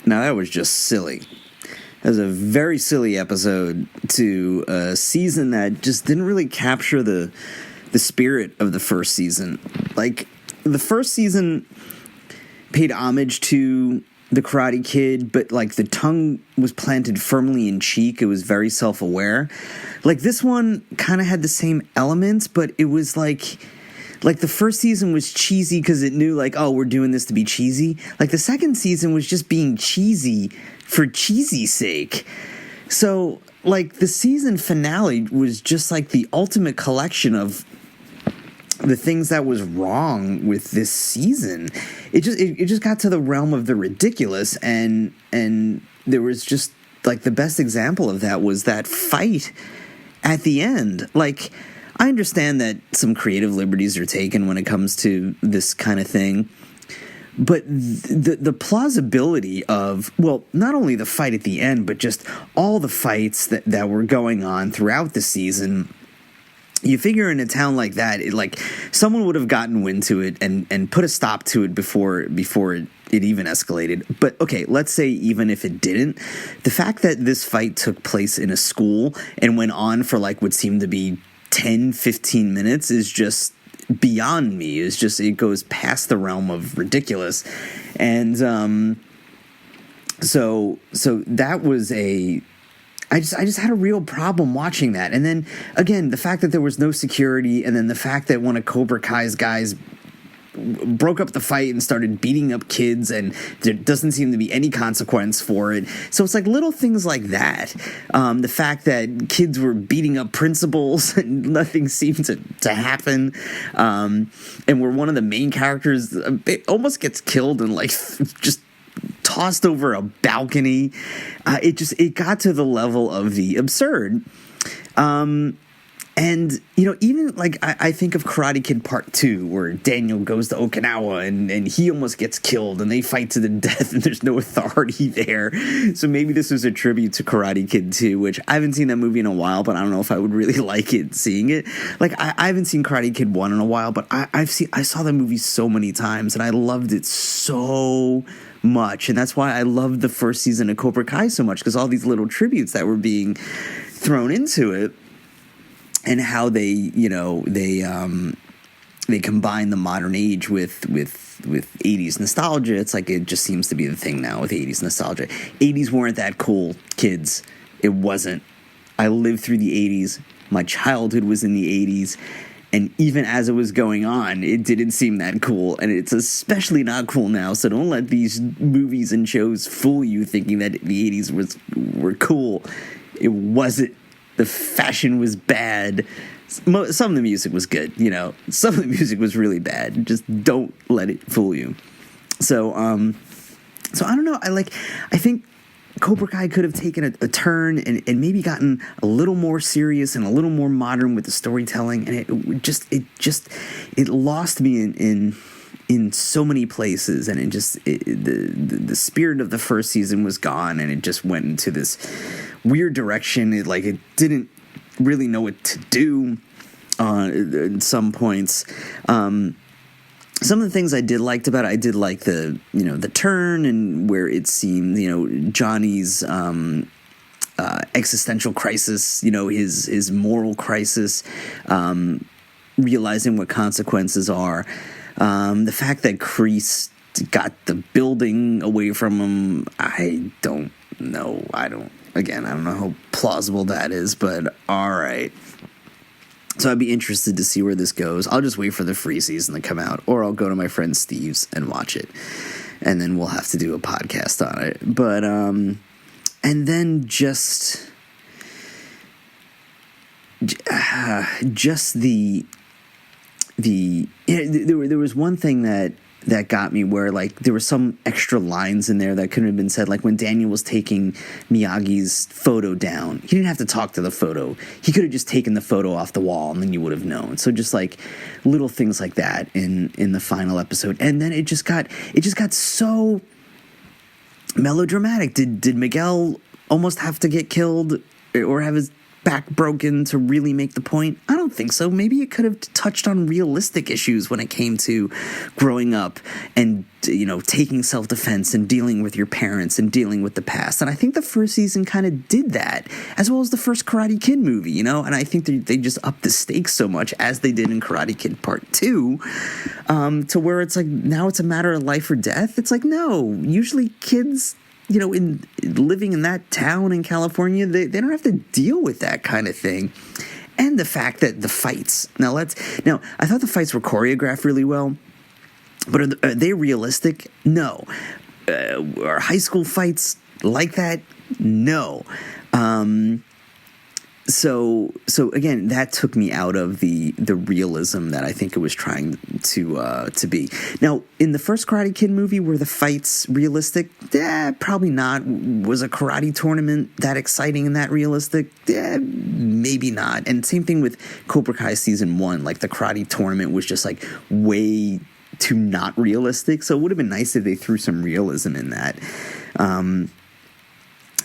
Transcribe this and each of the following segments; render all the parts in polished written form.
Now, that was just silly. That was a very silly episode to a season that just didn't really capture the spirit of the first season. Like, the first season paid homage to the Karate Kid, but, like, the tongue was planted firmly in cheek. It was very self-aware. Like, this one kind of had the same elements, but it was like the first season was cheesy because it knew, like, oh, we're doing this to be cheesy. Like, the second season was just being cheesy for cheesy's sake. So, like, the season finale was just, like, the ultimate collection of the things that was wrong with this season. It just got to the realm of the ridiculous, and there was just, like, the best example of that was that fight at the end. Like, I understand that some creative liberties are taken when it comes to this kind of thing, but the plausibility of, well, not only the fight at the end, but just all the fights that were going on throughout the season. You figure in a town like that, someone would have gotten wind to it and put a stop to it before it even escalated. But, okay, let's say even if it didn't, the fact that this fight took place in a school and went on for, like, what seemed to be 10, 15 minutes is just beyond me. It's just, it goes past the realm of ridiculous. And so that was I just had a real problem watching that. And then, again, the fact that there was no security, and then the fact that one of Cobra Kai's guys broke up the fight and started beating up kids, and there doesn't seem to be any consequence for it. So it's like little things like that. The fact that kids were beating up principals and nothing seemed to happen. And where one of the main characters almost gets killed and, like, just tossed over a balcony. It got to the level of the absurd. And, you know, even, like, I think of Karate Kid Part 2, where Daniel goes to Okinawa and he almost gets killed and they fight to the death and there's no authority there. So maybe this was a tribute to Karate Kid 2, which I haven't seen that movie in a while, but I don't know if I would really like it seeing it. Like, I haven't seen Karate Kid 1 in a while, but I saw that movie so many times and I loved it so much. And that's why I loved the first season of Cobra Kai so much, because all these little tributes that were being thrown into it. And how they combine the modern age with 80s nostalgia. It's like it just seems to be the thing now with 80s nostalgia. 80s weren't that cool, kids. It wasn't. I lived through the 80s. My childhood was in the 80s. And even as it was going on, it didn't seem that cool. And it's especially not cool now. So don't let these movies and shows fool you thinking that the 80s were cool. It wasn't. The fashion was bad. Some of the music was good, you know. Some of the music was really bad. Just don't let it fool you. So I don't know. I think Cobra Kai could have taken a turn and maybe gotten a little more serious and a little more modern with the storytelling. And it lost me in so many places. And the spirit of the first season was gone, and it just went into this weird direction. It didn't really know what to do at some points. Some of the things I did liked about it, I did like the turn, and where it seemed, Johnny's existential crisis, his moral crisis, realizing what consequences are. The fact that Kreese got the building away from him, I don't know. I don't know how plausible that is, but all right. So I'd be interested to see where this goes. I'll just wait for the free season to come out, or I'll go to my friend Steve's and watch it, and then we'll have to do a podcast on it. But and then just there was one thing that got me, where, like, there were some extra lines in there that couldn't have been said. Like when Daniel was taking Miyagi's photo down, he didn't have to talk to the photo. He could have just taken the photo off the wall and then you would have known. So just like little things like that in the final episode. And then it just got so melodramatic. Did Miguel almost have to get killed or have his back broken to really make the point? I don't think so. Maybe it could have touched on realistic issues when it came to growing up and, taking self-defense and dealing with your parents and dealing with the past. And I think the first season kind of did that, as well as the first Karate Kid movie, and I think they just upped the stakes so much, as they did in Karate Kid Part 2, to where it's like, now it's a matter of life or death. It's like, no, usually kids, in living in that town in California, they don't have to deal with that kind of thing. And the fact that the fights, now I thought the fights were choreographed really well, but are they realistic? No. Are high school fights like that? No. So again, that took me out of the realism that I think it was trying to be. Now, in the first Karate Kid movie, were the fights realistic? Probably not. Was a karate tournament that exciting and that realistic? Maybe not. And same thing with Cobra Kai Season 1. Like, the karate tournament was just like way too not realistic. So it would have been nice if they threw some realism in that.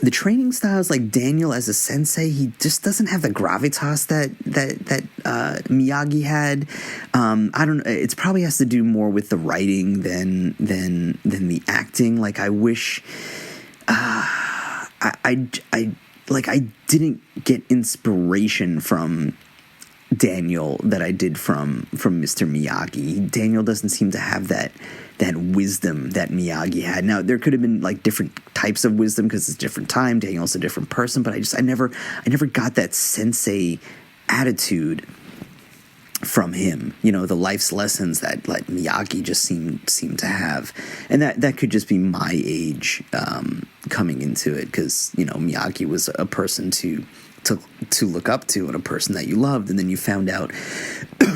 The training styles, like Daniel as a sensei, he just doesn't have the gravitas that Miyagi had. I don't know. It probably has to do more with the writing than the acting. Like, I wish, I didn't get inspiration from Daniel that I did from Mr. Miyagi. Daniel doesn't seem to have that wisdom that Miyagi had. Now, there could have been like different types of wisdom because it's a different time. Daniel's a different person, but I never got that sensei attitude from him. The life's lessons that like Miyagi just seemed to have, and that could just be my age coming into it, because Miyagi was a person to look up to and a person that you loved, and then you found out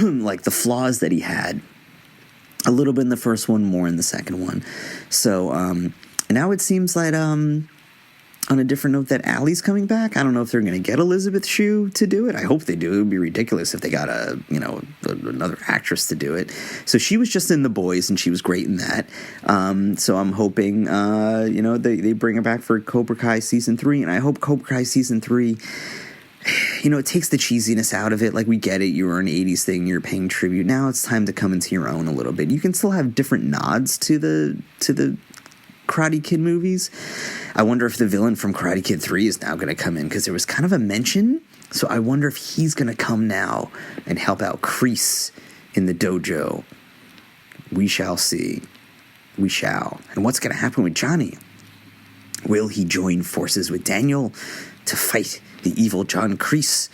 like the flaws that he had a little bit in the first one, more in the second one. So now it seems like on a different note that Allie's coming back. I don't know if they're going to get Elizabeth Shue to do it. I hope they do. It would be ridiculous if they got another actress to do it. So she was just in The Boys, and she was great in that. So I'm hoping they bring her back for Cobra Kai Season 3, and I hope Cobra Kai Season 3, it takes the cheesiness out of it. Like, we get it. You were an 80s thing. You're paying tribute. Now it's time to come into your own a little bit. You can still have different nods to the Karate Kid movies. I wonder if the villain from Karate Kid 3 is now going to come in, because there was kind of a mention. So I wonder if he's going to come now and help out Kreese in the dojo. We shall see. We shall. And what's going to happen with Johnny? Will he join forces with Daniel to fight the evil John Kreese?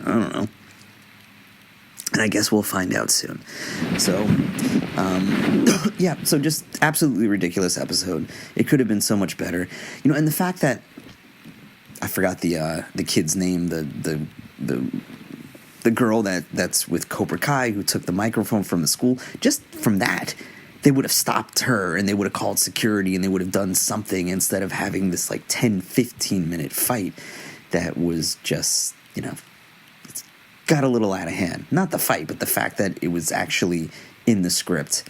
I don't know. And I guess we'll find out soon. So, so just absolutely ridiculous episode. It could have been so much better. And the fact that I forgot the kid's name, the girl that's with Cobra Kai, who took the microphone from the school, just from that, they would have stopped her and they would have called security and they would have done something instead of having this like 10-15 minute fight that was just, it's got a little out of hand. Not the fight, but the fact that it was actually in the script.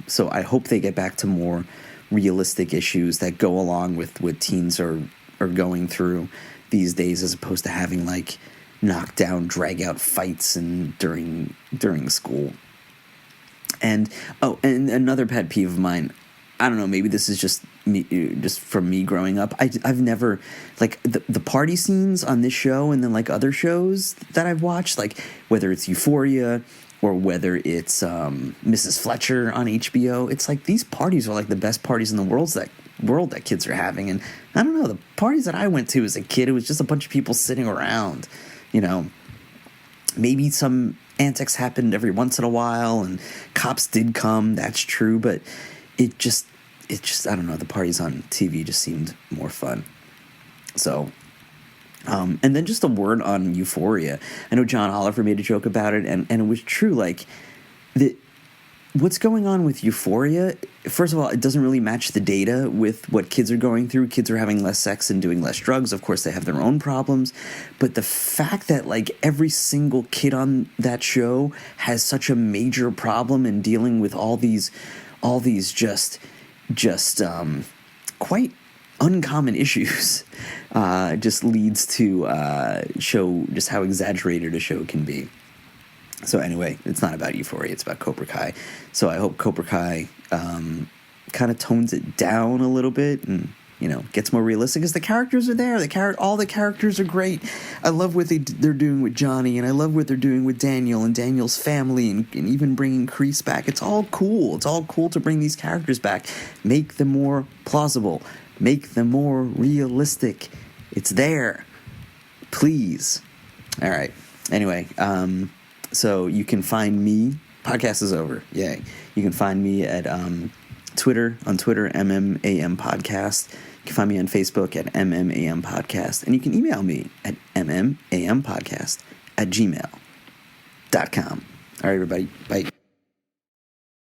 So I hope they get back to more realistic issues that go along with what teens are going through these days, as opposed to having like knockdown, drag out fights and during school. And another pet peeve of mine, I don't know, maybe this is just me, just from me growing up. I've never, like, the party scenes on this show and then like other shows that I've watched, like whether it's Euphoria or whether it's Mrs. Fletcher on HBO, it's like these parties are like the best parties in the world that kids are having. And I don't know, the parties that I went to as a kid, it was just a bunch of people sitting around, maybe some antics happened every once in a while and cops did come, that's true, but it just I don't know, the parties on TV just seemed more fun. So and then just a word on Euphoria. I know John Oliver made a joke about it, and it was true. Like, what's going on with Euphoria, first of all, it doesn't really match the data with what kids are going through. Kids are having less sex and doing less drugs. Of course, they have their own problems. But the fact that, like, every single kid on that show has such a major problem in dealing with all these just quite uncommon issues just leads to show just how exaggerated a show can be. So anyway, it's not about Euphoria, it's about Cobra Kai. So I hope Cobra Kai kind of tones it down a little bit and, you know, gets more realistic, because the characters are there. All the characters are great. I love what they're doing with Johnny, and I love what they're doing with Daniel and Daniel's family, and even bringing Kreese back. It's all cool. It's all cool to bring these characters back. Make them more plausible. Make them more realistic. It's there. Please. All right. Anyway, so you can find me. Podcast is over. Yay. You can find me at Twitter, MMAM Podcast. You can find me on Facebook at MMAM Podcast. And you can email me at MMAMpodcast@gmail.com. All right, everybody. Bye.